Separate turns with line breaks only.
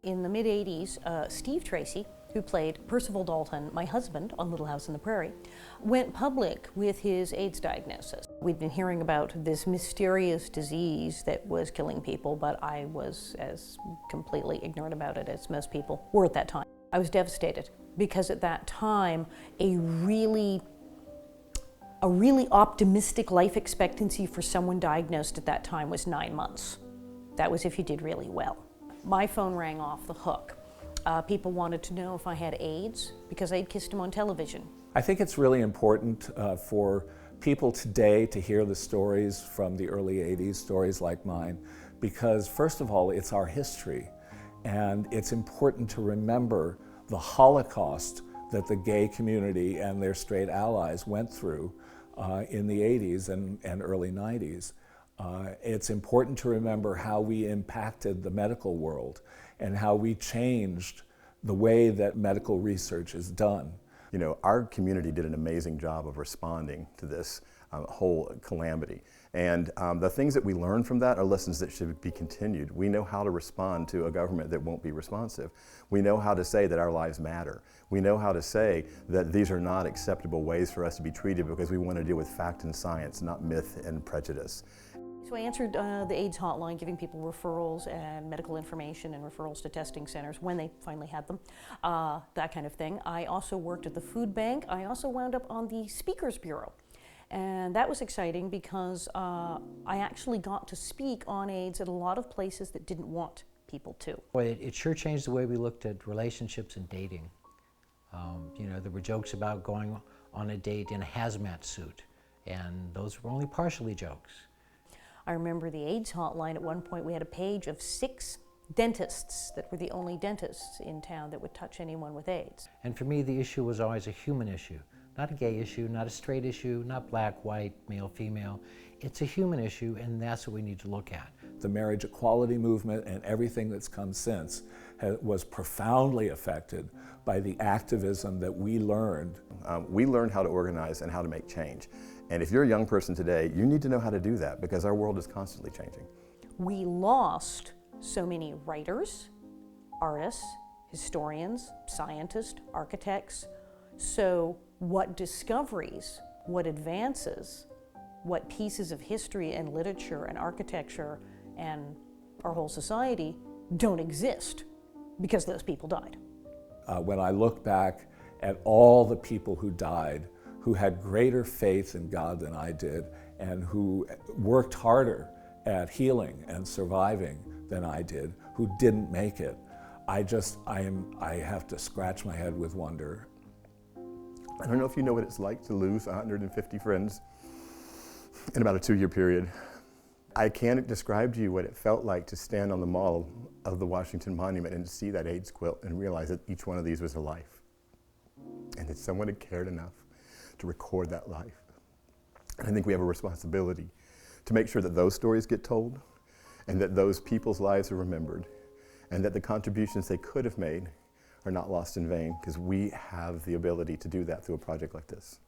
In the mid-'80s, Steve Tracy, who played Percival Dalton, my husband, on Little House on the Prairie, went public with his AIDS diagnosis. We'd been hearing about this mysterious disease that was killing people, but I was as completely ignorant about it as most people were at that time. I was devastated because at that time, a really optimistic life expectancy for someone diagnosed at that time was 9 months. That was if you did really well. My phone rang off the hook. People wanted to know if I had AIDS because I'd kissed him on television.
I think it's really important for people today to hear the stories from the early '80s, stories like mine, because first of all, it's our history. And it's important to remember the Holocaust that the gay community and their straight allies went through in the '80s and early '90s. It's important to remember how we impacted the medical world and how we changed the way that medical research is done.
You know, our community did an amazing job of responding to this whole calamity. And the things that we learned from that are lessons that should be continued. We know how to respond to a government that won't be responsive. We know how to say that our lives matter. We know how to say that these are not acceptable ways for us to be treated because we want to deal with fact and science, not myth and prejudice.
So I answered the AIDS hotline, giving people referrals and medical information and referrals to testing centers when they finally had them, that kind of thing. I also worked at the food bank. I also wound up on the Speakers Bureau. And that was exciting because I actually got to speak on AIDS at a lot of places that didn't want people to.
Boy, it sure changed the way we looked at relationships and dating. You know, there were jokes about going on a date in a hazmat suit, and those were only partially jokes.
I remember the AIDS hotline. At one point we had a page of 6 dentists that were the only dentists in town that would touch anyone with AIDS.
And for me, the issue was always a human issue. Not a gay issue, not a straight issue, not black, white, male, female. It's a human issue, and that's what we need to look at.
The marriage equality movement and everything that's come since was profoundly affected by the activism that we learned.
We learned how to organize and how to make change. And if you're a young person today, you need to know how to do that because our world is constantly changing.
We lost so many writers, artists, historians, scientists, architects. So what discoveries, what advances, what pieces of history and literature and architecture and our whole society don't exist because those people died.
When I look back at all the people who died, who had greater faith in God than I did, and who worked harder at healing and surviving than I did, who didn't make it, I have to scratch my head with wonder.
I don't know if you know what it's like to lose 150 friends in about a 2-year period. I can't describe to you what it felt like to stand on the mall of the Washington Monument and to see that AIDS quilt and realize that each one of these was a life. And that someone had cared enough to record that life. And I think we have a responsibility to make sure that those stories get told and that those people's lives are remembered and that the contributions they could have made are not lost in vain, because we have the ability to do that through a project like this.